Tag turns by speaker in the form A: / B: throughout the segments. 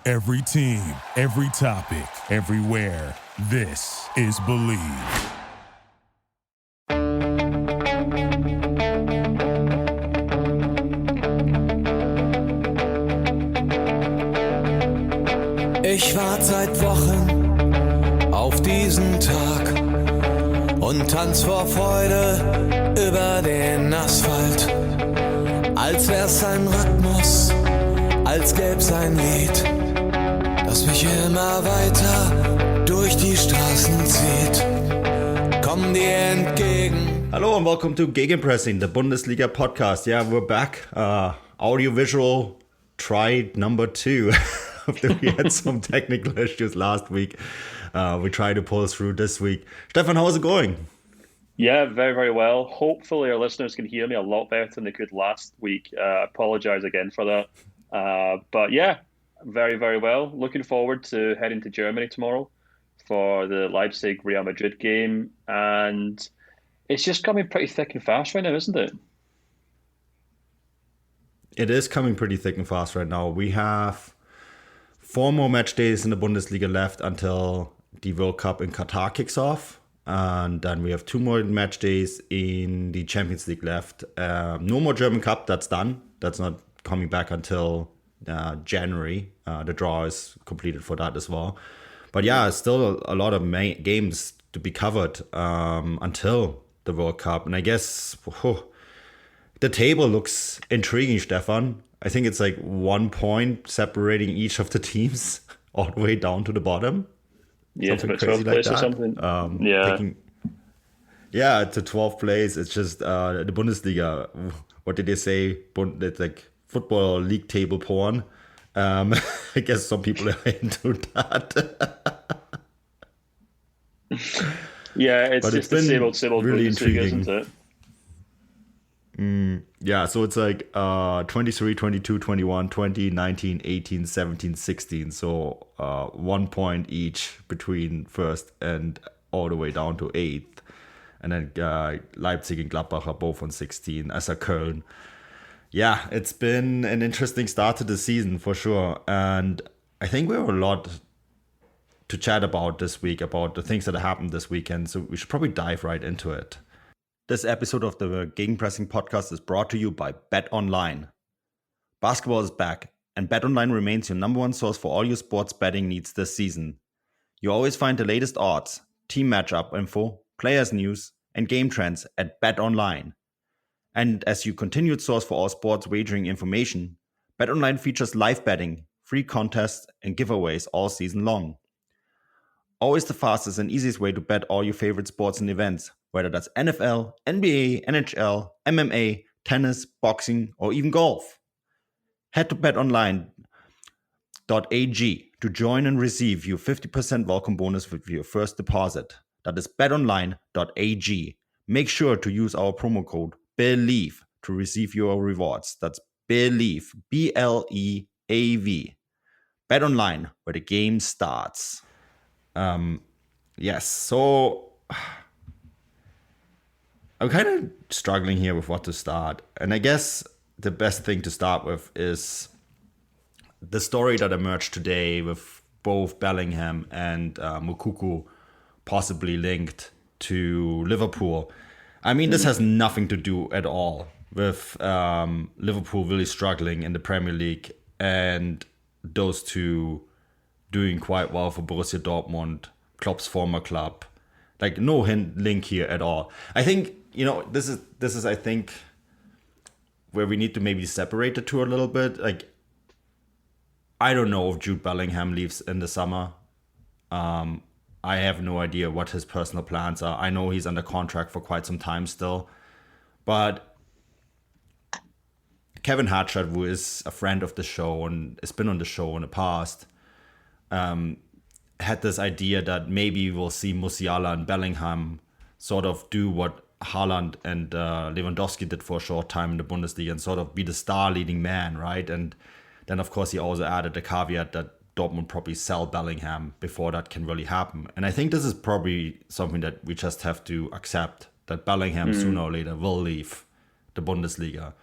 A: Every team, every topic, everywhere. This is Believe.
B: Ich warte seit Wochen auf diesen Tag und tanz vor Freude über den Asphalt. Als wär's ein Rhythmus, als gäb's ein Lied, das mich immer weiter durch die Straßen zieht. Komm dir entgegen.
C: Hello and welcome to Gegenpressing, the Bundesliga podcast. Yeah, we're back. Audiovisual try number 2. After we had some technical issues last week, we tried to pull through this week. Stefan, how's it going?
D: Yeah, very, very well. Hopefully our listeners can hear me a lot better than they could last week. I apologise again for that. But yeah, very, very well. Looking forward to heading to Germany tomorrow for the Leipzig Real Madrid game. And it's just coming pretty thick and fast right now, isn't it?
C: It is coming pretty thick and fast right now. We have 4 more match days in the Bundesliga left until the World Cup in Qatar kicks off. And then we have 2 more match days in the Champions League left. No more German Cup, that's done. That's not coming back until January. The draw is completed for that as well. But yeah, still a lot of games to be covered until the World Cup. And I guess the table looks intriguing, Stefan. I think it's like 1 point separating each of the teams all the way down to the bottom.
D: Yeah, it's about 12th place or something.
C: To 12th place. It's just the Bundesliga. What did they say? It's like football league table porn. I guess some people are into that.
D: Yeah, it's just the same old
C: really
D: Bundesliga,
C: intriguing.
D: isn't it?
C: Yeah, so it's like 23, 22, 21, 20, 19, 18, 17, 16. So 1 point each between first and all the way down to 8th. And then Leipzig and Gladbach are both on 16, as are Köln. Yeah, it's been an interesting start to the season for sure. And I think we have a lot to chat about this week, about the things that happened this weekend. So we should probably dive right into it. This episode of the Gegenpressing podcast is brought to you by BetOnline. Basketball is back, and BetOnline remains your number one source for all your sports betting needs this season. You always find the latest odds, team matchup info, players news, and game trends at BetOnline. And as your continued source for all sports wagering information, BetOnline features live betting, free contests, and giveaways all season long. Always the fastest and easiest way to bet all your favorite sports and events, whether that's NFL, NBA, NHL, MMA, tennis, boxing, or even golf. Head to betonline.ag to join and receive your 50% welcome bonus with your first deposit. That is betonline.ag. Make sure to use our promo code BELIEVE to receive your rewards. That's BELIEVE, B-L-E-A-V. BetOnline, where the game starts. Yes, so I'm kind of struggling here with what to start. And I guess the best thing to start with is the story that emerged today with both Bellingham and Moukoko possibly linked to Liverpool. I mean, this has nothing to do at all with Liverpool really struggling in the Premier League and those two doing quite well for Borussia Dortmund, Klopp's former club. Like, no link here at all. I think, this is I think, where we need to maybe separate the two a little bit. Like, I don't know if Jude Bellingham leaves in the summer. I have no idea what his personal plans are. I know he's under contract for quite some time still. But Kevin Hartshad, who is a friend of the show and has been on the show in the past, had this idea that maybe we'll see Musiala and Bellingham sort of do what Haaland and Lewandowski did for a short time in the Bundesliga and sort of be the star leading man, right? And then, of course, he also added the caveat that Dortmund probably sell Bellingham before that can really happen. And I think this is probably something that we just have to accept, that Bellingham sooner or later will leave the Bundesliga.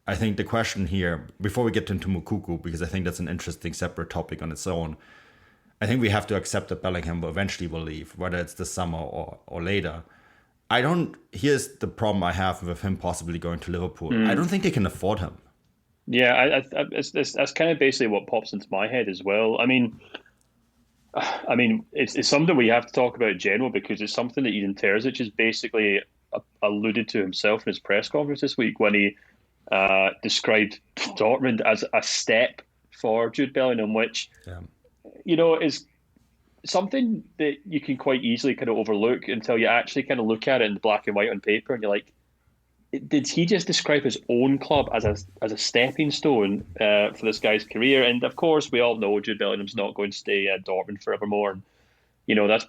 C: I think the question here, before we get into Moukoko, because I think that's an interesting separate topic on its own, I think we have to accept that Bellingham eventually will leave, whether it's this summer or later. Here's the problem I have with him possibly going to Liverpool. I don't think they can afford him.
D: Yeah, that's kind of basically what pops into my head as well. I mean, it's something we have to talk about in general, because it's something that Edin Terzic has basically alluded to himself in his press conference this week when he described Dortmund as a step for Jude Bellingham, which is something that you can quite easily kind of overlook until you actually kind of look at it in black and white on paper, and you're like, did he just describe his own club as a stepping stone for this guy's career? And of course, we all know Jude Bellingham's not going to stay at Dortmund forevermore. And,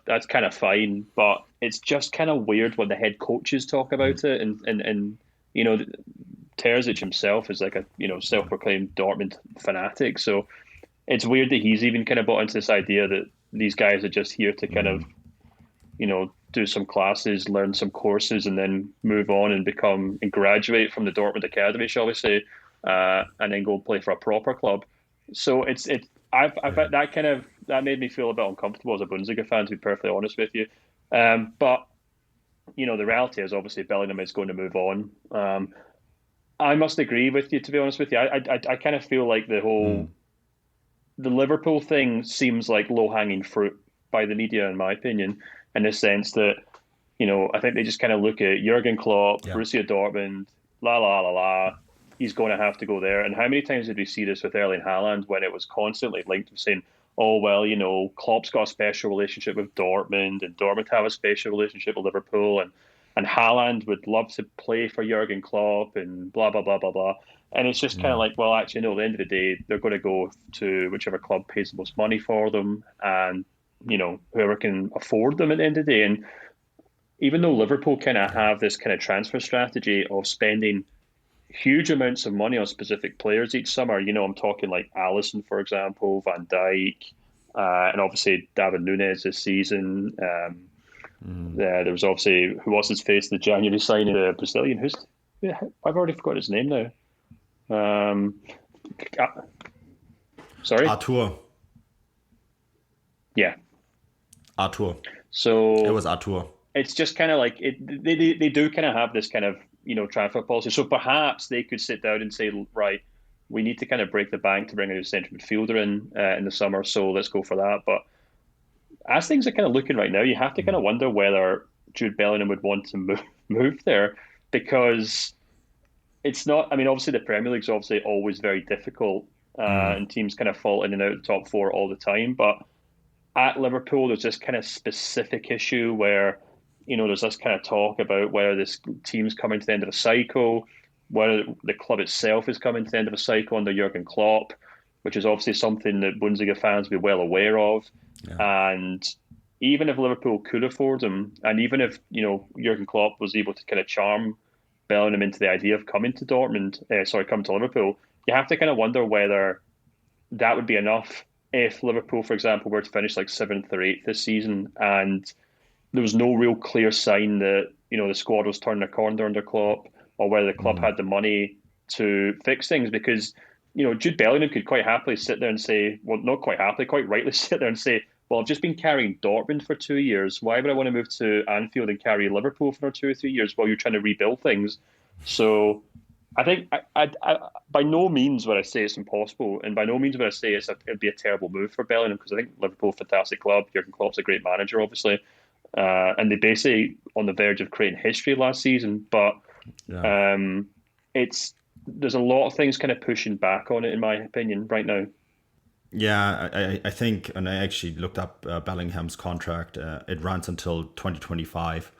D: that's kind of fine, but it's just kind of weird when the head coaches talk about it, and Terzic himself is like a self-proclaimed Dortmund fanatic, so it's weird that he's even kind of bought into this idea that these guys are just here to kind of do some classes, learn some courses, and then move on and graduate from the Dortmund academy, shall we say, and then go play for a proper club. So that made me feel a bit uncomfortable as a Bundesliga fan, to be perfectly honest with you. But the reality is obviously Bellingham is going to move on. I must agree with you, to be honest with you. I kind of feel like the Liverpool thing seems like low-hanging fruit by the media, in my opinion, in the sense that, I think they just kind of look at Jurgen Klopp, Borussia Dortmund, he's going to have to go there. And how many times did we see this with Erling Haaland when it was constantly linked with saying, oh, well, Klopp's got a special relationship with Dortmund, and Dortmund have a special relationship with Liverpool, and Haaland would love to play for Jurgen Klopp, and blah, blah, blah, blah, blah. And it's just kind of like, well, actually, no, at the end of the day, they're going to go to whichever club pays the most money for them, and, whoever can afford them at the end of the day. And even though Liverpool kind of have this kind of transfer strategy of spending huge amounts of money on specific players each summer, I'm talking like Alisson, for example, Van Dijk, and obviously David Nunes this season. There was obviously, who was his face, the January signing, the Brazilian, I've already forgotten his name now. Sorry?
C: Artur.
D: Yeah.
C: Artur.
D: So
C: it was Artur.
D: It's just kind of like they do kind of have this kind of transfer policy. So perhaps they could sit down and say, right, we need to kind of break the bank to bring a new central midfielder in the summer. So let's go for that. But as things are kind of looking right now, you have to kind of wonder whether Jude Bellingham would want to move there, because it's not. I mean, obviously the Premier League's obviously always very difficult, and teams kind of fall in and out of the top four all the time. But at Liverpool, there's this kind of specific issue where, there's this kind of talk about whether this team's coming to the end of a cycle, whether the club itself is coming to the end of a cycle under Jurgen Klopp, which is obviously something that Bundesliga fans will be well aware of. Yeah. And even if Liverpool could afford him, and even if, Jurgen Klopp was able to kind of charm Bellingham into the idea of coming to coming to Liverpool, you have to kind of wonder whether that would be enough if Liverpool, for example, were to finish like 7th or 8th this season, and there was no real clear sign that, the squad was turning a corner under Klopp, or whether the club had the money to fix things. Because, Jude Bellingham could quite happily sit there and say, well, not quite happily, quite rightly sit there and say, well, I've just been carrying Dortmund for 2 years. Why would I want to move to Anfield and carry Liverpool for 2 or 3 years while you're trying to rebuild things? So I think I by no means would I say it's impossible, and by no means would I say it'd be a terrible move for Bellingham, because I think Liverpool, fantastic club. Jurgen Klopp's a great manager, obviously. And they basically on the verge of creating history last season, but there's a lot of things kind of pushing back on it, in my opinion, right now.
C: Yeah, I think, and I actually looked up Bellingham's contract. It runs until 2025.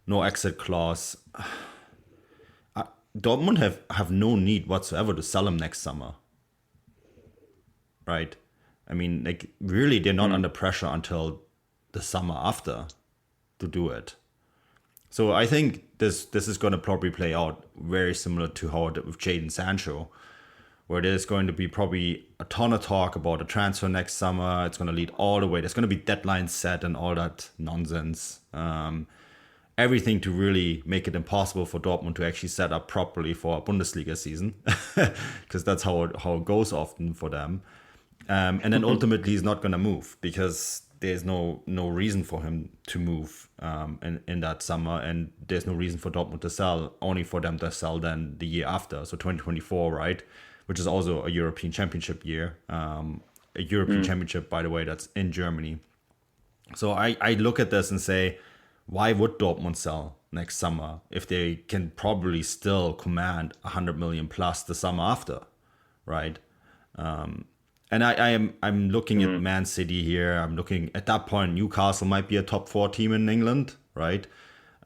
C: No exit clause. Dortmund have no need whatsoever to sell him next summer. Right? I mean, like, really, they're not under pressure until the summer after to do it. So I think this is going to probably play out very similar to how it did with Jadon Sancho, where there's going to be probably a ton of talk about a transfer next summer. It's going to lead all the way. There's going to be deadlines set and all that nonsense. And everything to really make it impossible for Dortmund to actually set up properly for a Bundesliga season, because that's how it goes often for them. And then ultimately he's not going to move, because there's no reason for him to move in that summer, and there's no reason for Dortmund to sell, only for them to sell then the year after, so 2024, right? Which is also a European Championship year. A European Championship, by the way, that's in Germany. So I look at this and say, why would Dortmund sell next summer if they can probably still command 100 million plus the summer after, right? And I'm looking at Man City here. I'm looking at that point. Newcastle might be a top 4 team in England, right?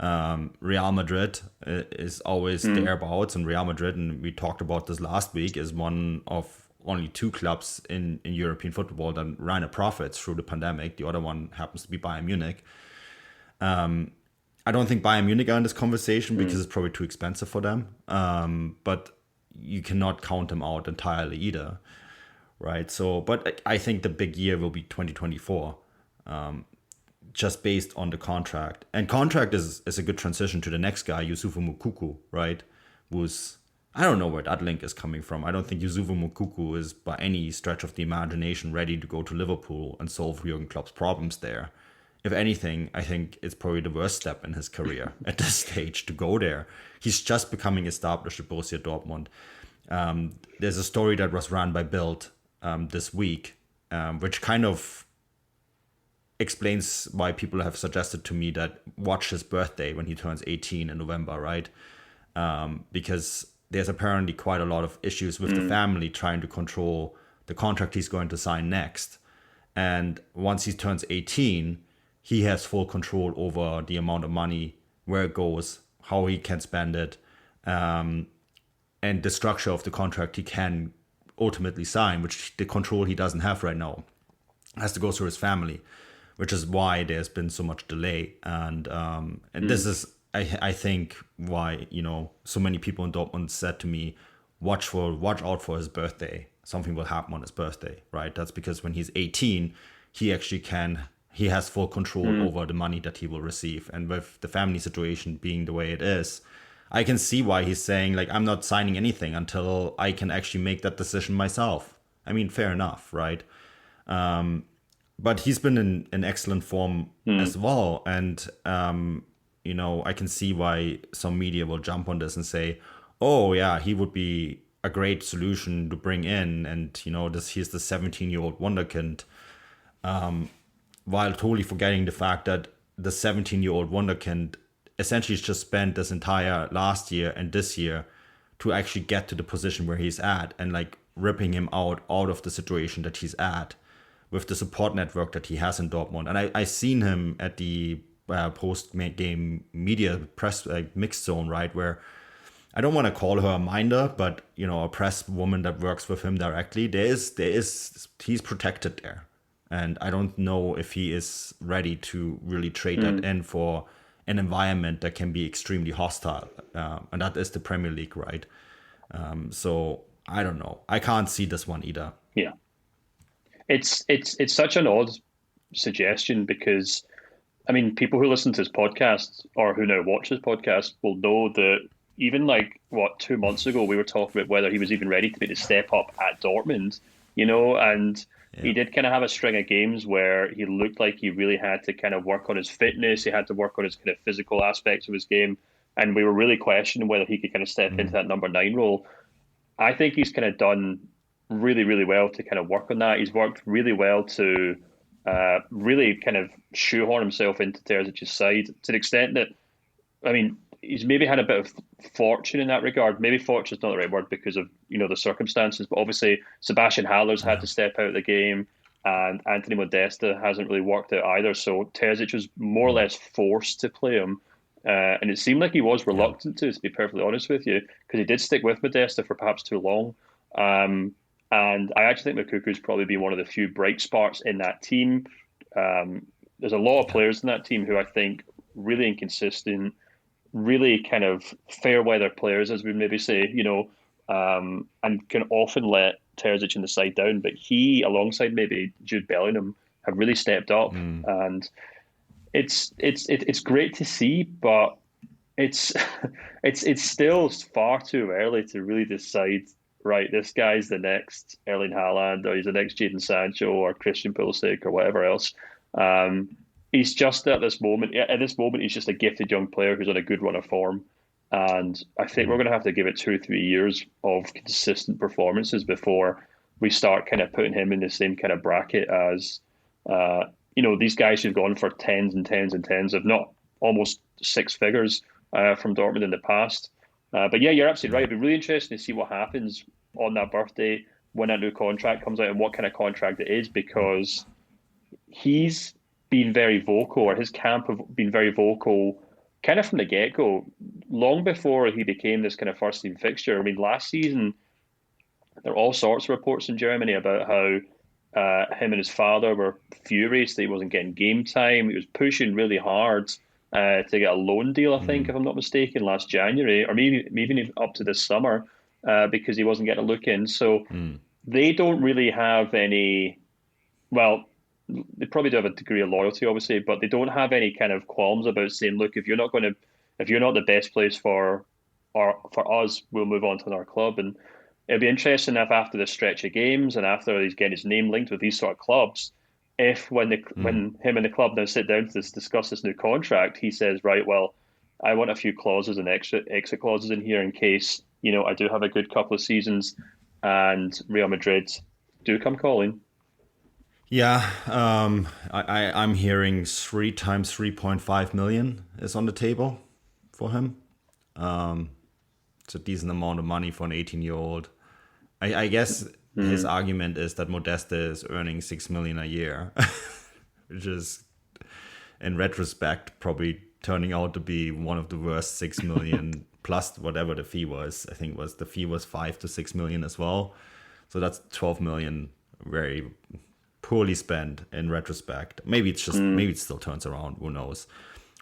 C: Real Madrid is always thereabouts, and Real Madrid, and we talked about this last week, is one of only 2 clubs in European football that ran a profit through the pandemic. The other one happens to be Bayern Munich. I don't think Bayern Munich are in this conversation because it's probably too expensive for them. But you cannot count them out entirely either, right? So, but I think the big year will be 2024, just based on the contract. And contract is a good transition to the next guy, Youssoufa Moukoko, right? I don't know where that link is coming from. I don't think Youssoufa Moukoko is by any stretch of the imagination ready to go to Liverpool and solve Jurgen Klopp's problems there. If anything, I think it's probably the worst step in his career at this stage to go there. He's just becoming established at Borussia Dortmund. There's a story that was run by Bild this week, which kind of explains why people have suggested to me that watch his birthday when he turns 18 in November, right? Because there's apparently quite a lot of issues with the family trying to control the contract he's going to sign next. And once he turns 18, he has full control over the amount of money, where it goes, how he can spend it, and the structure of the contract he can ultimately sign, which the control he doesn't have right now has to go through his family, which is why there's been so much delay. And this is, I think, why, so many people in Dortmund said to me, watch out for his birthday. Something will happen on his birthday, right? That's because when he's 18, he has full control over the money that he will receive. And with the family situation being the way it is, I can see why he's saying, like, I'm not signing anything until I can actually make that decision myself. I mean, fair enough, right? But he's been in excellent form as well. And, I can see why some media will jump on this and say, oh, yeah, he would be a great solution to bring in. And, he's the 17-year-old wonderkind. While totally forgetting the fact that the 17-year-old wonderkind essentially just spent this entire last year and this year to actually get to the position where he's at, and like ripping him out of the situation that he's at with the support network that he has in Dortmund. And I seen him at the post-game media press mixed zone, right, where I don't want to call her a minder, but a press woman that works with him directly. He's protected there. And I don't know if he is ready to really trade that in for an environment that can be extremely hostile. And that is the Premier League, right? So I don't know. I can't see this one either.
D: Yeah. It's such an odd suggestion because, I mean, people who listen to this podcast or who now watch this podcast will know that even 2 months ago, we were talking about whether he was even ready to make the step up at Dortmund, and he did kind of have a string of games where he looked like he really had to kind of work on his fitness. He had to work on his kind of physical aspects of his game. And we were really questioning whether he could kind of step into that number 9 role. I think he's kind of done really, really well to kind of work on that. He's worked really well to really kind of shoehorn himself into Terzic's side to the extent that, I mean, he's maybe had a bit of fortune in that regard. Maybe fortune is not the right word because of, the circumstances, but obviously Sebastian Haller's had to step out of the game and Anthony Modesta hasn't really worked out either. So Terzic was more or less forced to play him. And it seemed like he was reluctant to be perfectly honest with you, because he did stick with Modesta for perhaps too long. And I actually think Moukoko has probably been one of the few bright sparks in that team. There's a lot of players in that team who I think really inconsistent, really kind of fair weather players, as we maybe say, and can often let Terzic in the side down. But he, alongside maybe Jude Bellingham, have really stepped up. And it's great to see, but it's it's still far too early to really decide. Right, this guy's the next Erling Haaland, or he's the next Jadon Sancho, or Christian Pulisic, or whatever else. He's just at this moment. At this moment, he's just a gifted young player who's on a good run of form, and I think we're going to have to give it 2 or 3 years of consistent performances before we start kind of putting him in the same kind of bracket as these guys who've gone for tens and tens and tens, if not almost six figures from Dortmund in the past. But yeah, you're absolutely right. It'd be really interesting to see what happens on that birthday when that new contract comes out and what kind of contract it is, because he's been very vocal, or his camp have been very vocal kind of from the get-go, long before he became this kind of first-team fixture. I mean, last season, there were all sorts of reports in Germany about how him and his father were furious that he wasn't getting game time. He was pushing really hard to get a loan deal, I think, if I'm not mistaken, last January, or maybe even up to this summer, because he wasn't getting a look in. So they don't really have any, well, they probably do have a degree of loyalty, obviously, but they don't have any kind of qualms about saying, look, if you're not the best place for us, we'll move on to another club. And it'd be interesting if after this stretch of games and after he's getting his name linked with these sort of clubs, if when him and the club now sit down to discuss this new contract, he says, right, well, I want a few clauses and exit clauses in here in case, I do have a good couple of seasons and Real Madrid do come calling.
C: Yeah, I'm hearing 3 times 3.5 million is on the table for him. It's a decent amount of money for an 18-year-old. I guess his argument is that Modeste is earning 6 million a year, which is, in retrospect, probably turning out to be one of the worst 6 million plus whatever the fee was. I think the fee was 5 to 6 million as well. So that's 12 million very poorly spent in retrospect. Maybe it still turns around. Who knows?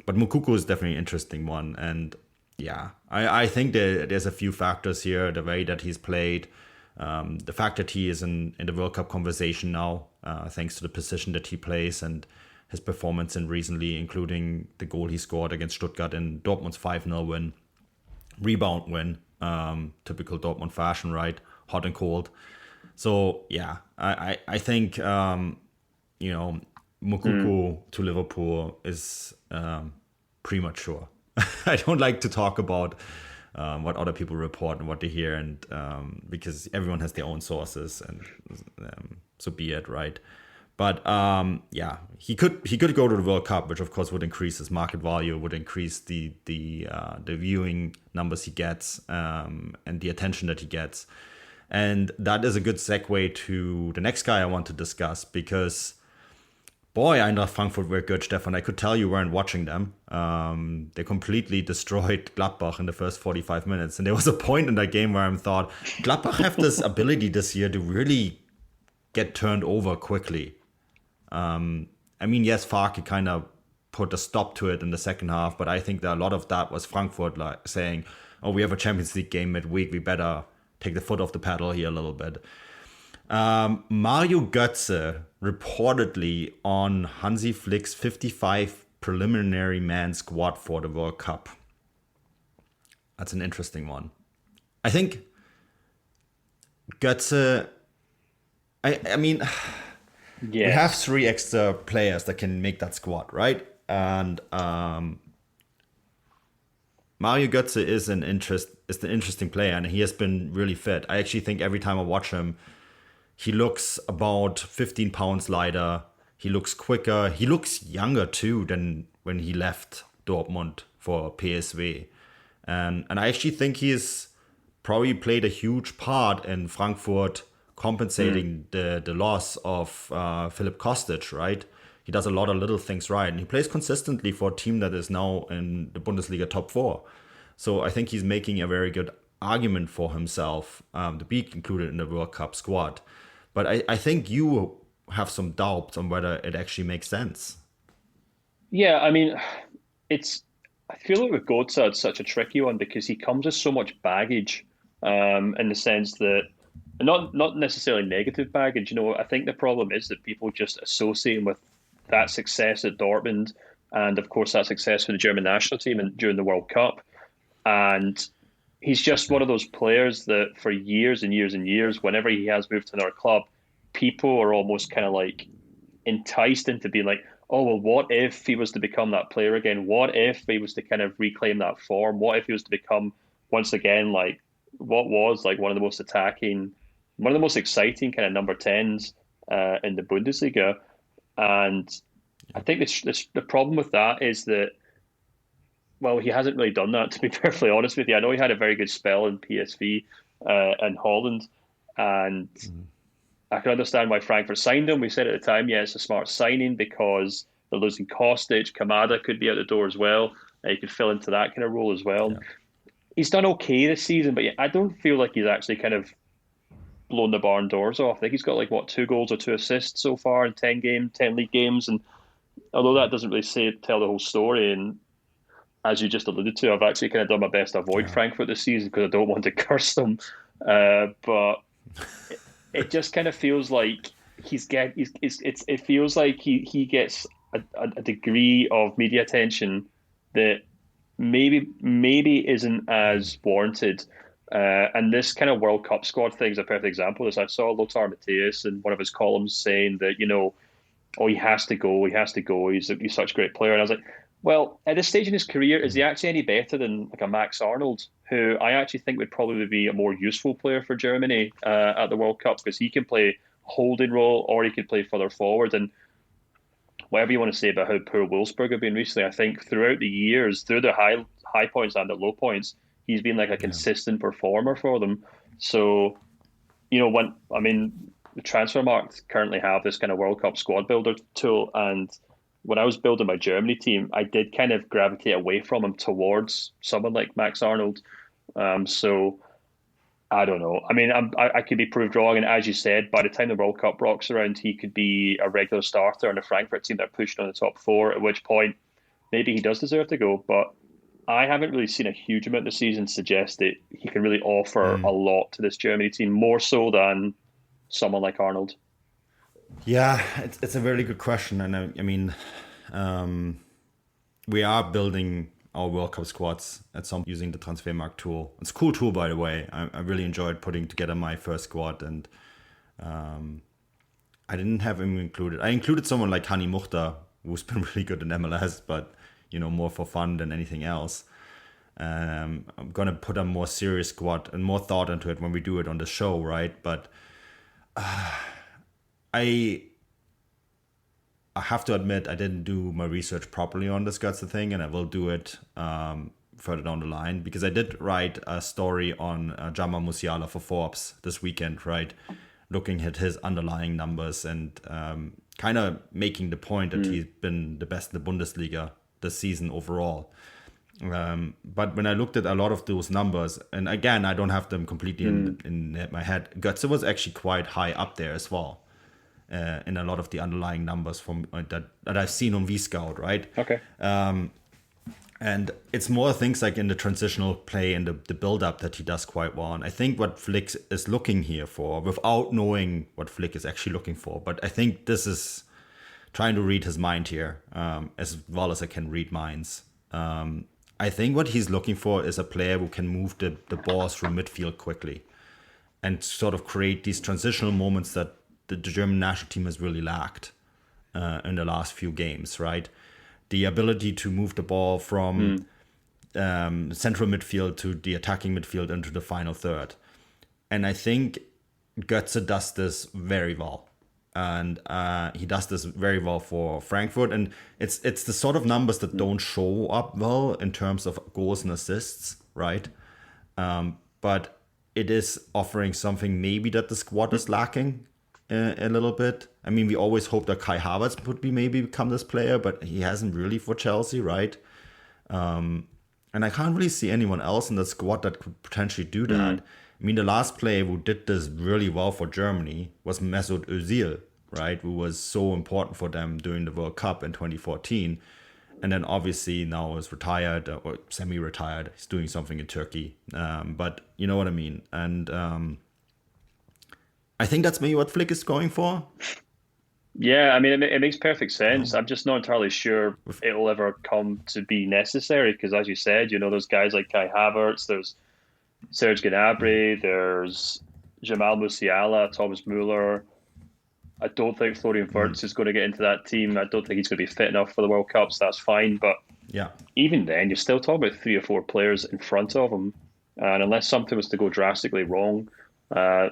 C: But Moukoko is definitely an interesting one. And yeah, I think there's a few factors here. The way that he's played, the fact that he is in the World Cup conversation now, thanks to the position that he plays and his performance in recently, including the goal he scored against Stuttgart in Dortmund's 5-0 win, rebound win, typical Dortmund fashion, right? Hot and cold. So yeah, I think Moukoko to Liverpool is premature. I don't like to talk about what other people report and what they hear, and because everyone has their own sources, and so be it, right? But yeah, he could go to the World Cup, which of course would increase his market value, would increase the viewing numbers he gets, and the attention that he gets. And that is a good segue to the next guy I want to discuss, because boy, Eintracht Frankfurt were good, Stefan. I could tell you weren't watching them. They completely destroyed Gladbach in the first 45 minutes. And there was a point in that game where I thought, Gladbach have this ability this year to really get turned over quickly. I mean, yes, Farke kind of put a stop to it in the second half, but I think that a lot of that was Frankfurt like saying, oh, we have a Champions League game midweek, we better take the foot off the pedal here a little bit. Mario Götze reportedly on Hansi Flick's 55 preliminary man squad for the World Cup. That's an interesting one. I think Götze, I mean, we have 3 extra players that can make that squad, right? And Mario Götze is an interesting player, and he has been really fit. I actually think every time I watch him, he looks about 15 pounds lighter. He looks quicker. He looks younger too than when he left Dortmund for PSV. And I actually think he has probably played a huge part in Frankfurt compensating the loss of Philipp Kostic, right? He does a lot of little things right, and he plays consistently for a team that is now in the Bundesliga top 4. So I think he's making a very good argument for himself to be included in the World Cup squad. But I think you have some doubts on whether it actually makes sense.
D: Yeah, I mean, I feel like with Götze, it's such a tricky one because he comes with so much baggage in the sense that, not necessarily negative baggage. I think the problem is that people just associate him with that success at Dortmund, and of course that success with the German national team and during the World Cup. And he's just one of those players that for years and years and years, whenever he has moved to another club, people are almost kind of like enticed into being like, oh, well, what if he was to become that player again? What if he was to kind of reclaim that form? What if he was to become, once again, like what was like one of the most attacking, one of the most exciting kind of number 10s in the Bundesliga? And I think the problem with that is that, well, he hasn't really done that, to be perfectly honest with you. I know he had a very good spell in PSV in Holland, and I can understand why Frankfurt signed him. We said at the time, yeah, it's a smart signing because they're losing Kostic. Kamada could be out the door as well. He could fill into that kind of role as well. Yeah. He's done okay this season, but I don't feel like he's actually kind of blown the barn doors off. I think he's got like, 2 goals or 2 assists so far in 10 league games. And although that doesn't really tell the whole story, and as you just alluded to, I've actually kind of done my best to avoid Frankfurt this season because I don't want to curse them. But it just kind of feels like it feels like he gets a degree of media attention that maybe isn't as warranted. And this kind of World Cup squad thing is a perfect example of this. I saw Lothar Matthäus in one of his columns saying that, oh, he has to go. He's such a great player. And I was like, well, at this stage in his career, is he actually any better than like a Max Arnold, who I actually think would probably be a more useful player for Germany at the World Cup, because he can play a holding role or he can play further forward. And whatever you want to say about how poor Wolfsburg have been recently, I think throughout the years, through their high points and their low points, he's been like a consistent performer for them. So, the transfer market currently have this kind of World Cup squad builder tool, and when I was building my Germany team, I did kind of gravitate away from him towards someone like Max Arnold. So I don't know. I mean, I could be proved wrong. And as you said, by the time the World Cup rocks around, he could be a regular starter on the Frankfurt team that are pushing on the top 4, at which point maybe he does deserve to go. But I haven't really seen a huge amount this season suggest that he can really offer a lot to this Germany team, more so than someone like Arnold.
C: Yeah, it's a very good question. And I mean, we are building our World Cup squads at some using the Transfermarkt tool. It's a cool tool, by the way. I really enjoyed putting together my first squad, and I didn't have him included. I included someone like Hani Mukhtar, who's been really good in MLS, but more for fun than anything else. I'm gonna put a more serious squad and more thought into it when we do it on the show, right? But I have to admit I didn't do my research properly on this Götze thing, and I will do it further down the line, because I did write a story on Jamal Musiala for Forbes this weekend, right? Looking at his underlying numbers and kind of making the point that he's been the best in the Bundesliga this season overall. But when I looked at a lot of those numbers, and again, I don't have them completely in my head, Götze was actually quite high up there as well. In a lot of the underlying numbers from that I've seen on VScout, right?
D: Okay.
C: And it's more things like in the transitional play and the build-up that he does quite well. And I think what Flick is looking here for, without knowing what Flick is actually looking for, but I think this is trying to read his mind here, as well as I can read minds. I think what he's looking for is a player who can move the ball through midfield quickly and sort of create these transitional moments that the German national team has really lacked in the last few games, right? The ability to move the ball from central midfield to the attacking midfield into the final third. And I think Götze does this very well. And he does this very well for Frankfurt. And it's the sort of numbers that don't show up well in terms of goals and assists, right? But it is offering something maybe that the squad is lacking a little bit. I mean, we always hope that Kai Havertz would maybe become this player, but he hasn't really for Chelsea, right? And I can't really see anyone else in the squad that could potentially do that. I mean, the last player who did this really well for Germany was Mesut Özil, right? Who was so important for them during the World Cup in 2014. And then obviously now is retired or semi-retired. He's doing something in Turkey. But you know what I mean? And I think that's maybe what Flick is going for.
D: Yeah, I mean, it makes perfect sense. I'm just not entirely sure it'll ever come to be necessary because, as you said, there's guys like Kai Havertz, there's Serge Gnabry, there's Jamal Musiala, Thomas Muller. I don't think Florian Wirtz is going to get into that team. I don't think he's going to be fit enough for the World Cup, so that's fine. But
C: Yeah.
D: even then, you're still talking about 3 or 4 players in front of him. And unless something was to go drastically wrong,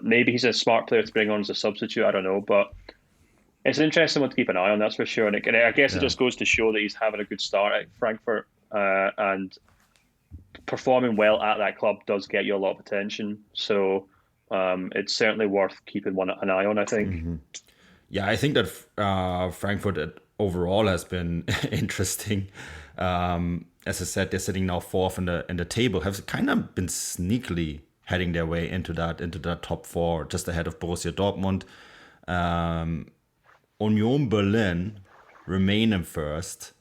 D: maybe he's a smart player to bring on as a substitute. I don't know. But it's an interesting one to keep an eye on, that's for sure. And I guess it just goes to show that he's having a good start at Frankfurt. And performing well at that club does get you a lot of attention. So it's certainly worth keeping an eye on, I think.
C: Yeah, I think that Frankfurt overall has been interesting. As I said, they're sitting now fourth in the table, have kind of been sneakily heading their way into that top four, just ahead of Borussia Dortmund. Union Berlin remain in first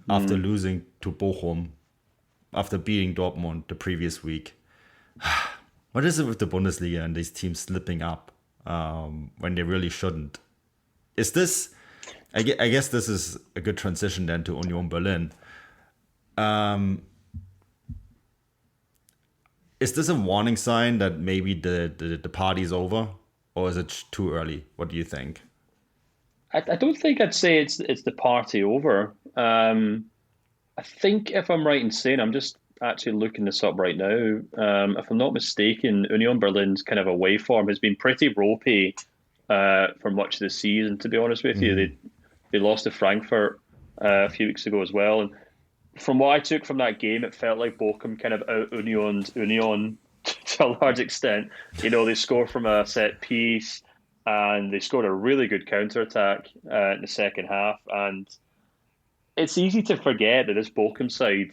C: after losing to Bochum, after beating Dortmund the previous week. What is it with the Bundesliga and these teams slipping up when they really shouldn't? Is this... I guess this is a good transition then to Union Berlin. Is this a warning sign that maybe the party's over? Or is it too early? What do you think?
D: I don't think I'd say it's the party over. I think if I'm right in saying, I'm just actually looking this up right now. If I'm not mistaken, Union Berlin's kind of away form has been pretty ropey for much of the season, to be honest with you. They lost to Frankfurt a few weeks ago as well. And from what I took from that game, it felt like Bochum kind of out-Unioned Union to a large extent. They scored from a set piece and they scored a really good counter-attack in the second half. And it's easy to forget that this Bochum side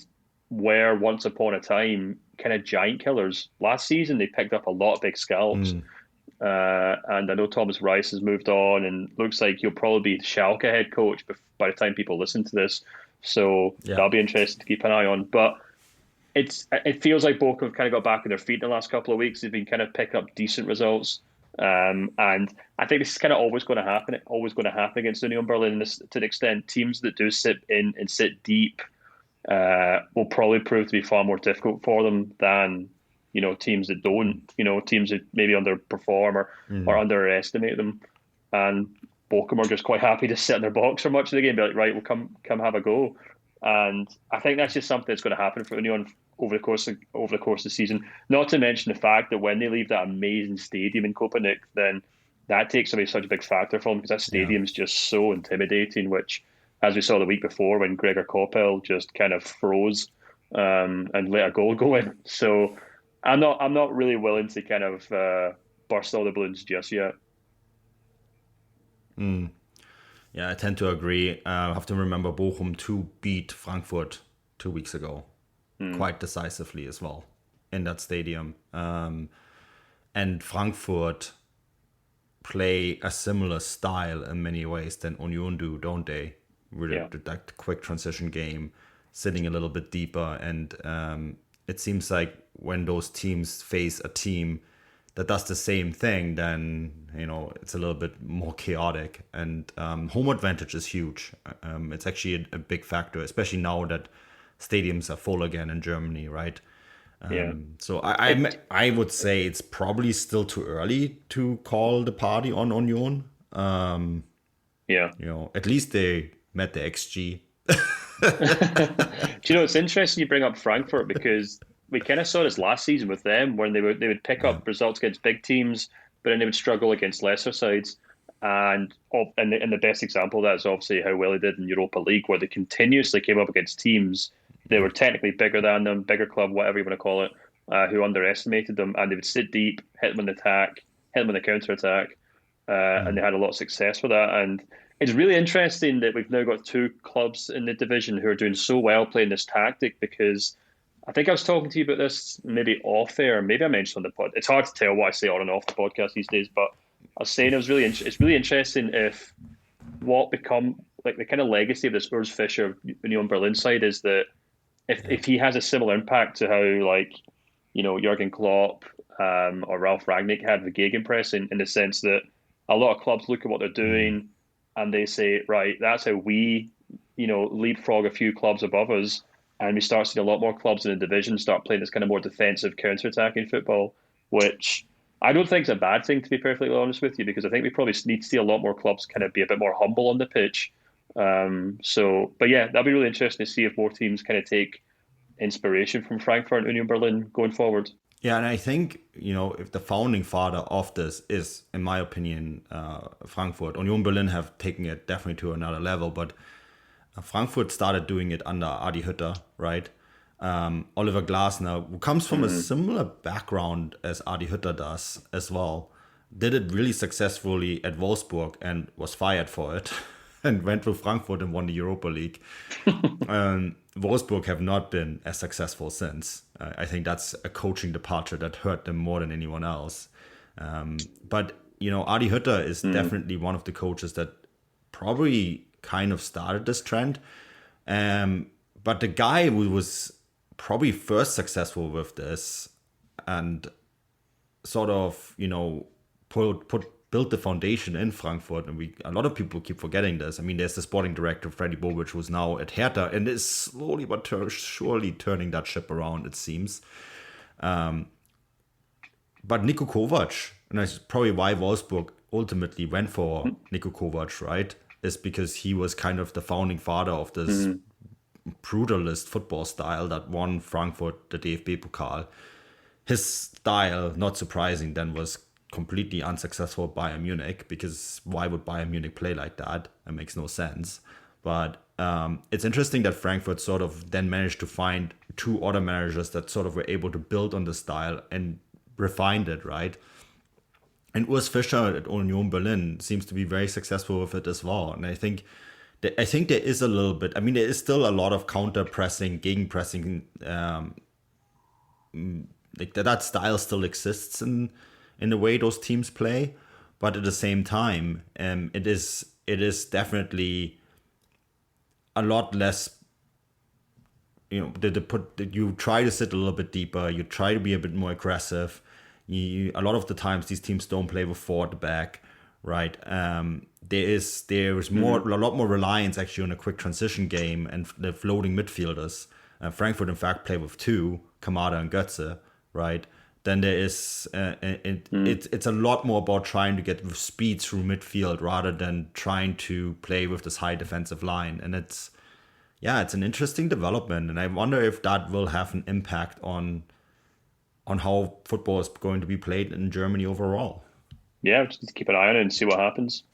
D: were once upon a time kind of giant killers. Last season, they picked up a lot of big scalps. And I know Thomas Reis has moved on and looks like he'll probably be the Schalke head coach by the time people listen to this. So that'll be interesting to keep an eye on. But it feels like Bochum have kind of got back on their feet in the last couple of weeks. They've been kind of picking up decent results. And I think this is kind of always going to happen against Union Berlin to the extent teams that do sit in and sit deep will probably prove to be far more difficult for them than teams that don't, teams that maybe underperform or underestimate them. And Bochum are just quite happy to sit in their box for much of the game, be like, right, we'll come have a go. And I think that's just something that's going to happen for Union over the course of the season. Not to mention the fact that when they leave that amazing stadium in Copenhagen, then that takes away such a big factor for them because that stadium is just so intimidating, which, as we saw the week before when Gregor Koppel just kind of froze and let a goal go in. So I'm not really willing to kind of burst all the balloons just yet.
C: Yeah, I tend to agree. I have to remember Bochum to beat Frankfurt 2 weeks ago, quite decisively as well in that stadium. And Frankfurt play a similar style in many ways than Union do, don't they? Really, that quick transition game, sitting a little bit deeper, and it seems like when those teams face a team that does the same thing, then it's a little bit more chaotic. And home advantage is huge. It's actually a big factor, especially now that stadiums are full again in Germany, right? So I would say it's probably still too early to call the party on Union. At least they met the XG.
D: Do it's interesting you bring up Frankfurt because we kind of saw this last season with them when they would pick up results against big teams, but then they would struggle against lesser sides. And the best example of that is obviously how well they did in Europa League, where they continuously came up against teams that were technically bigger than them, bigger club, whatever you want to call it, who underestimated them, and they would sit deep, hit them in the attack, hit them in the counter attack, and they had a lot of success with that. And it's really interesting that we've now got two clubs in the division who are doing so well playing this tactic, because I think I was talking to you about this maybe off air, maybe I mentioned on the pod. It's hard to tell what I say on and off the podcast these days, but I was saying it's really interesting if what become like the kind of legacy of this Urs Fischer Union Berlin side is that if he has a similar impact to how Jurgen Klopp or Ralf Rangnick had with Gegenpressing, in the sense that a lot of clubs look at what they're doing and they say, right, that's how we, leapfrog a few clubs above us. And we start seeing a lot more clubs in the division start playing this kind of more defensive, counter-attacking football, which I don't think is a bad thing, to be perfectly honest with you, because I think we probably need to see a lot more clubs kind of be a bit more humble on the pitch. But yeah, that'll be really interesting to see if more teams kind of take inspiration from Frankfurt and Union Berlin going forward.
C: Yeah, and I think, if the founding father of this is, in my opinion, Frankfurt. Union Berlin have taken it definitely to another level, but Frankfurt started doing it under Adi Hütter, right? Oliver Glasner, who comes from a similar background as Adi Hütter does as well, did it really successfully at Wolfsburg and was fired for it and went to Frankfurt and won the Europa League. Wolfsburg have not been as successful since. I think that's a coaching departure that hurt them more than anyone else. But Adi Hütter is definitely one of the coaches that probably kind of started this trend. But the guy who was probably first successful with this and sort of, built the foundation in Frankfurt, and a lot of people keep forgetting this. I mean, there's the sporting director, Freddy Bobic, who's now at Hertha and is slowly but surely turning that ship around, it seems. But Niko Kovac, and that's probably why Wolfsburg ultimately went for Niko Kovac, right? Is because he was kind of the founding father of this brutalist football style that won Frankfurt the DFB Pokal. His style, not surprising, then was completely unsuccessful at Bayern Munich, because why would Bayern Munich play like that? It makes no sense. But it's interesting that Frankfurt sort of then managed to find two other managers that sort of were able to build on the style and refined it, right? And Urs Fischer at Union Berlin seems to be very successful with it as well. And I think there is a little bit, there is still a lot of counter-pressing, gegenpressing, that style still exists in the way those teams play, but at the same time, it is definitely a lot less. You try to sit a little bit deeper. You try to be a bit more aggressive. A lot of the times these teams don't play with four at the back, right? There is more a lot more reliance actually on a quick transition game and the floating midfielders. Frankfurt, in fact, play with two, Kamada and Götze, right? Then there is it's a lot more about trying to get speed through midfield rather than trying to play with this high defensive line. And it's an interesting development, and I wonder if that will have an impact on how football is going to be played in Germany overall.
D: Yeah, just keep an eye on it and see what happens.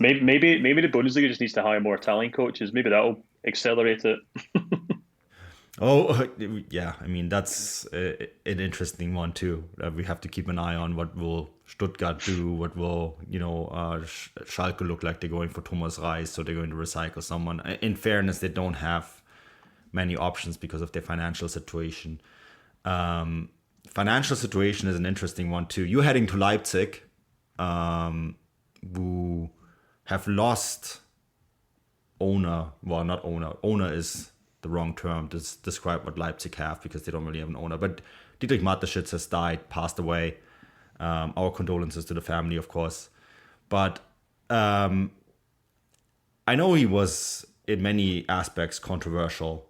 D: Maybe the Bundesliga just needs to hire more Italian coaches. Maybe that'll accelerate it.
C: Oh, yeah. That's an interesting one too. We have to keep an eye on what will Stuttgart do, what will, Schalke look like. They're going for Thomas Reis, so they're going to recycle someone. In fairness, they don't have many options because of their financial situation. Financial situation is an interesting one too. You're heading to Leipzig, who have lost owner. Well, not owner. Owner is the wrong term to describe what Leipzig have, because they don't really have an owner. But Dietrich Mateschitz has died, passed away. Our condolences to the family, of course. But I know he was in many aspects controversial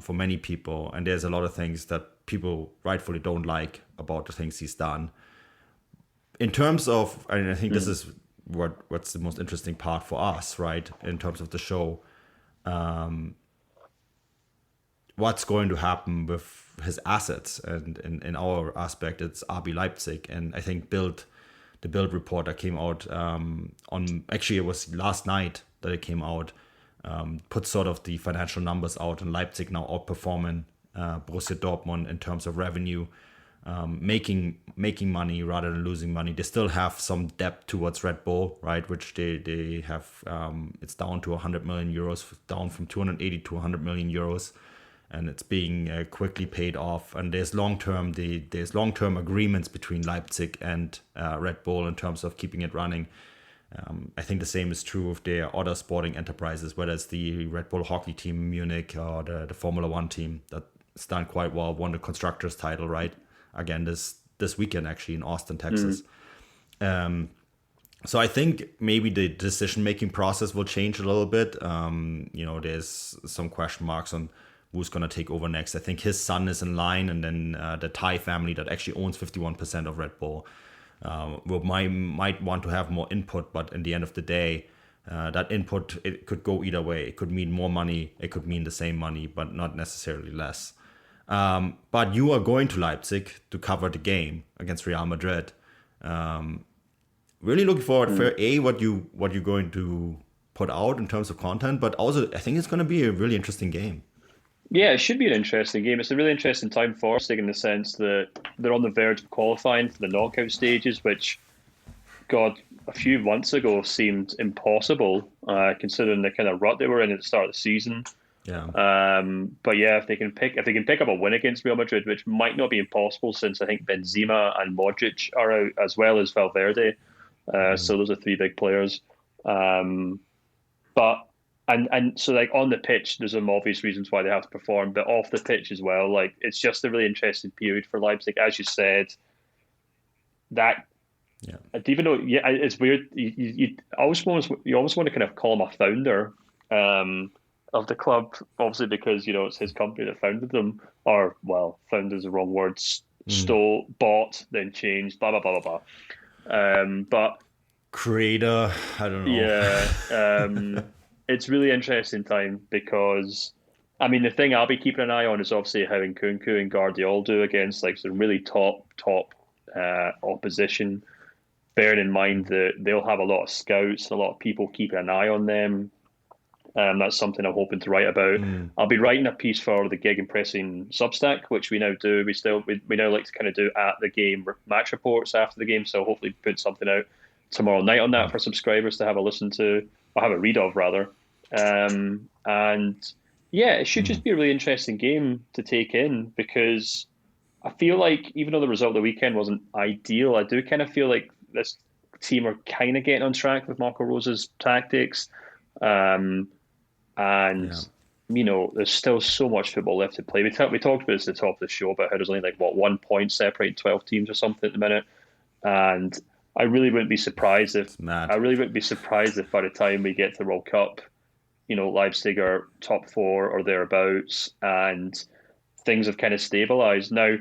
C: for many people, and there's a lot of things that people rightfully don't like about the things he's done. In terms of, and I think this is what's the most interesting part for us, right? In terms of the show. What's going to happen with his assets, and in our aspect it's RB Leipzig. And I think the Bild report that came out actually it was last night that it came out, put sort of the financial numbers out, and Leipzig now outperforming Borussia Dortmund in terms of revenue, making money rather than losing money. They still have some debt towards Red Bull, right, which they have, it's down to 100 million euros, down from 280 to 100 million euros. And it's being quickly paid off. And there's long-term agreements between Leipzig and Red Bull in terms of keeping it running. I think the same is true of their other sporting enterprises, whether it's the Red Bull hockey team in Munich or the Formula One team that's done quite well, won the constructors title, right? Again, this weekend actually in Austin, Texas. So I think maybe the decision-making process will change a little bit. There's some question marks on who's going to take over next. I think his son is in line, and then the Thai family that actually owns 51% of Red Bull might want to have more input. But in the end of the day, that input, it could go either way. It could mean more money. It could mean the same money, but not necessarily less. But you are going to Leipzig to cover the game against Real Madrid. Really looking forward for what you're going to put out in terms of content, but also I think it's going to be a really interesting game.
D: Yeah, it should be an interesting game. It's a really interesting time for Leipzig in the sense that they're on the verge of qualifying for the knockout stages, which, God, a few months ago seemed impossible, considering the kind of rut they were in at the start of the season.
C: Yeah.
D: But yeah, if they can pick up a win against Real Madrid, which might not be impossible since I think Benzema and Modric are out as well as Valverde. So those are three big players. But so like on the pitch, there's some obvious reasons why they have to perform, but off the pitch as well, like it's just a really interesting period for Leipzig, as you said. That even though it's weird, you almost want to kind of call him a founder of the club, obviously because it's his company that founded them, or well, found is the wrong word. Stole, bought, then changed, blah blah blah blah blah. But
C: creator, I don't know.
D: Yeah, it's really interesting time because, I mean, the thing I'll be keeping an eye on is obviously how Nkunku and Guardiola do against like some really top opposition. Bearing in mind that they'll have a lot of scouts and a lot of people keeping an eye on them. That's something I'm hoping to write about. I'll be writing a piece for the Gegenpressing Substack, which we now do. We now like to kind of do at the game match reports after the game. So hopefully put something out tomorrow night on that for subscribers to have a listen to, or have a read of rather. And yeah, it should just be a really interesting game to take in, because I feel like even though the result of the weekend wasn't ideal, I do kind of feel like this team are kind of getting on track with Marco Rosa's tactics. There's still so much football left to play. We talked about this at the top of the show about how there's only 1 point separating 12 teams or something at the minute, and I really wouldn't be surprised if by the time we get to the World Cup, Leipzig are top 4 or thereabouts, and things have kind of stabilized. Now,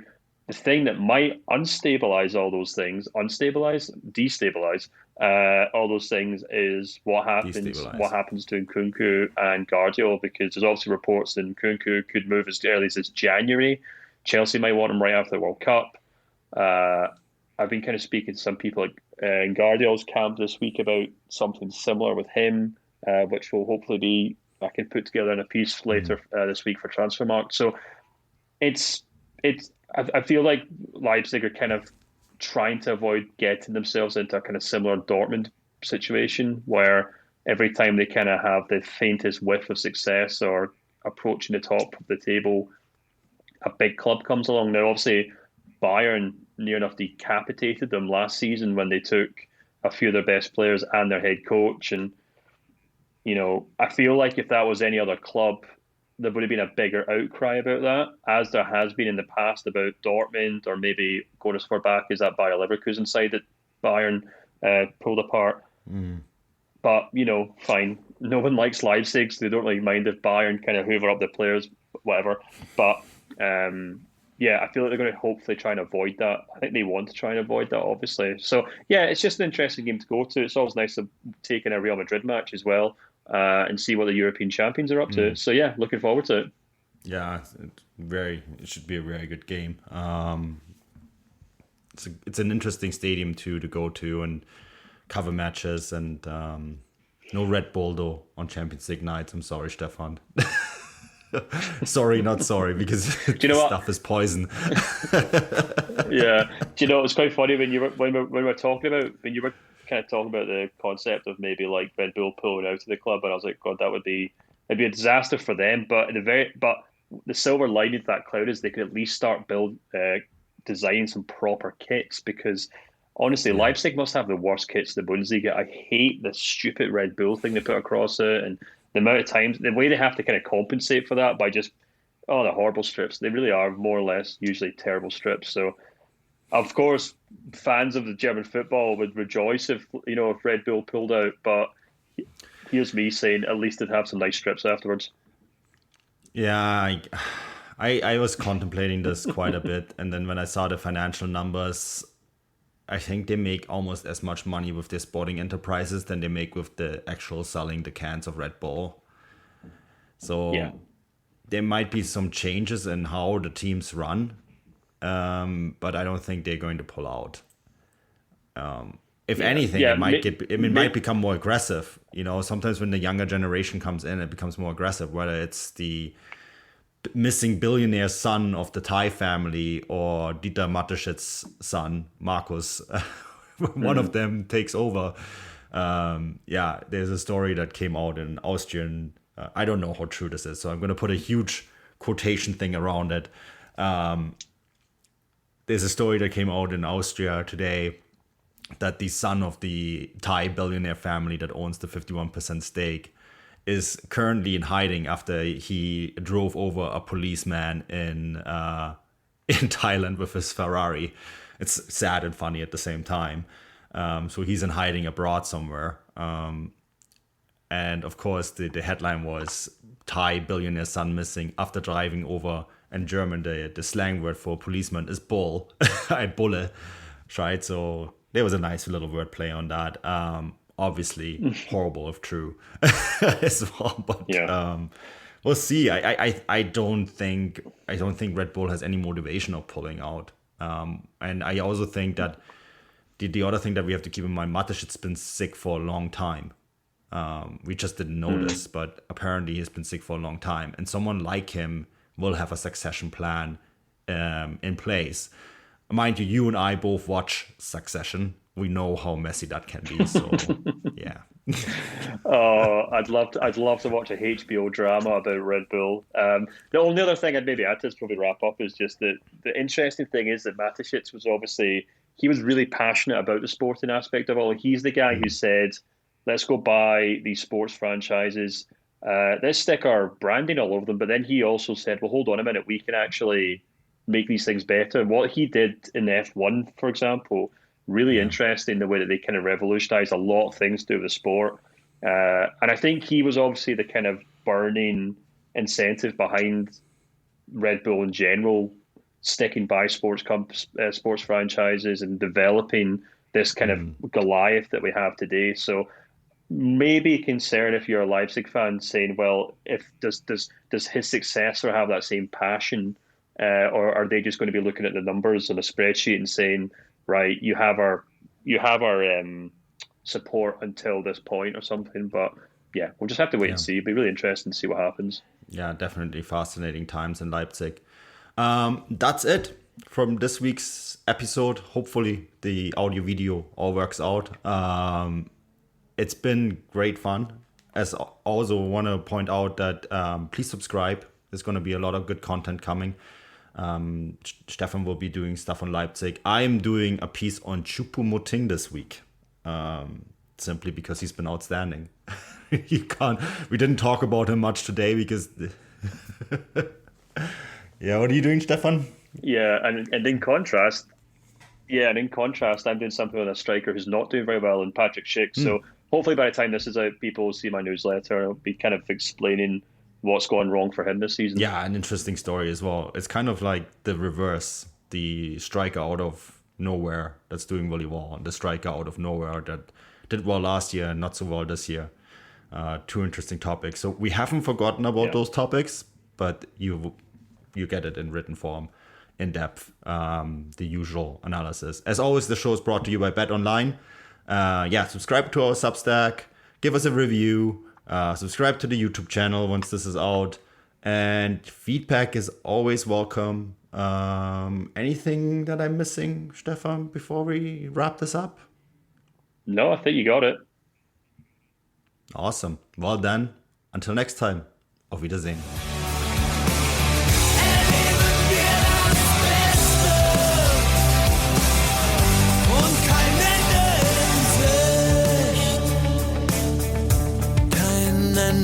D: the thing that might destabilize all those things is what happens to Nkunku and Guardiola, because there's obviously reports that Nkunku could move as early as January. Chelsea might want him right after the World Cup. I've been kind of speaking to some people in Guardiola's camp this week about something similar with him, which will hopefully I can put together in a piece later this week for Transfermarkt. So I feel like Leipzig are kind of trying to avoid getting themselves into a kind of similar Dortmund situation, where every time they kind of have the faintest whiff of success or approaching the top of the table, a big club comes along. Now, obviously, Bayern near enough decapitated them last season when they took a few of their best players and their head coach. And, I feel like if that was any other club, there would have been a bigger outcry about that, as there has been in the past about Dortmund, or maybe going as far back as that Bayer Leverkusen side that Bayern pulled apart. But, fine. No one likes Leipzig, so they don't really mind if Bayern kind of hoover up the players, whatever. But, I feel like they're going to hopefully try and avoid that. I think they want to try and avoid that, obviously. So, yeah, it's just an interesting game to go to. It's always nice to take in a Real Madrid match as well. And see what the European champions are up to. So yeah, looking forward to it.
C: Yeah, it should be a very good game. It's an interesting stadium to go to and cover matches, and no Red Bull though on Champions League nights. I'm sorry, Stefan. Sorry, not sorry, because stuff is poison.
D: Yeah, it's quite funny when you were talking about the concept of maybe like Red Bull pulling out of the club, and I was like, God, it'd be a disaster for them. But the silver lining to that cloud is they could at least start designing some proper kits, because honestly, Leipzig must have the worst kits in the Bundesliga. I hate the stupid Red Bull thing they put across it, and the amount of times, the way they have to kind of compensate for that by just the horrible strips. They really are more or less usually terrible strips. So Of course, fans of the German football would rejoice if Red Bull pulled out, but here's me saying at least they'd have some nice strips afterwards.
C: Yeah, I was contemplating this quite a bit, and then when I saw the financial numbers, I think they make almost as much money with their sporting enterprises than they make with the actual selling the cans of Red Bull. So
D: yeah.
C: There might be some changes in how the teams run, but I don't think they're going to pull out. If anything, it might become more aggressive. Sometimes when the younger generation comes in, it becomes more aggressive, whether it's the missing billionaire son of the Thai family or Dietrich Mateschitz son, Markus. One of them takes over. There's a story that came out in Austrian. I don't know how true this is, so I'm going to put a huge quotation thing around it. There's a story that came out in Austria today that the son of the Thai billionaire family that owns the 51% stake is currently in hiding after he drove over a policeman in Thailand with his Ferrari. It's sad and funny at the same time. So he's in hiding abroad somewhere. And of course, the headline was Thai billionaire son missing after driving over. In German, the slang word for policeman is bull, ein Bulle, right? So there was a nice little wordplay on that. Obviously, horrible if true as well. But we'll see. I don't think Red Bull has any motivation of pulling out. And I also think that the other thing that we have to keep in mind, Mateschitz has been sick for a long time. We just didn't know this, but apparently he's been sick for a long time. And someone like him will have a succession plan in place. Mind you, you and I both watch Succession. We know how messy that can be. So, yeah.
D: I'd love to watch a HBO drama about Red Bull. The only other thing I'd maybe add to this before we wrap up is just that the interesting thing is that Mateschitz was he was really passionate about the sporting aspect of all. He's the guy who said, let's go buy these sports franchises. Let's stick our branding all over them. But then he also said, well, hold on a minute, we can actually make these things better. And what he did in F1, for example, really interesting, the way that they kind of revolutionized a lot of things to do with the sport. And I think he was obviously the kind of burning incentive behind Red Bull in general, sticking by sports franchises and developing this kind of Goliath that we have today. So maybe concern if you're a Leipzig fan, saying, well, if does his successor have that same passion, or are they just going to be looking at the numbers on a spreadsheet and saying, right, you have our support until this point or something? But yeah, we'll just have to wait and see. It'll be really interesting to see what happens. Yeah,
C: definitely fascinating times in Leipzig. That's it from this week's episode. Hopefully the audio video all works out. It's been great fun. As also want to point out that please subscribe. There's going to be a lot of good content coming. Stefan will be doing stuff on Leipzig. I'm doing a piece on Choupo-Moting this week, simply because he's been outstanding. We didn't talk about him much today because yeah, what are you doing, Stefan?
D: Yeah, and in contrast, I'm doing something with a striker who's not doing very well in Patrick Schick. So hopefully by the time this is out, people will see my newsletter. I'll be kind of explaining what's gone wrong for him this season. Yeah,
C: an interesting story as well. It's kind of like the reverse, the striker out of nowhere that's doing really well, and the striker out of nowhere that did well last year and not so well this year. Two interesting topics. So we haven't forgotten about those topics, but you get it in written form, in depth, the usual analysis. As always, the show is brought to you by Bet Online. Subscribe to our Substack, give us a review, subscribe to the YouTube channel once this is out, and feedback is always welcome. Anything that I'm missing, Stefan, before we wrap this up?
D: No, I think you got it.
C: Awesome. Well then, until next time, auf Wiedersehen.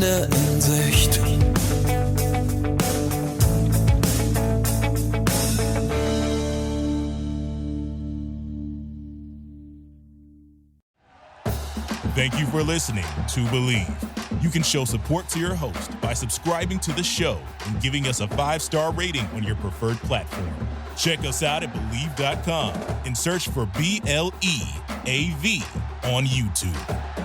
B: In Sicht.
A: Thank you for listening to Believe. You can show support to your host by subscribing to the show and giving us a 5-star rating on your preferred platform. Check us out at Believe.com and search for BLEAV on YouTube.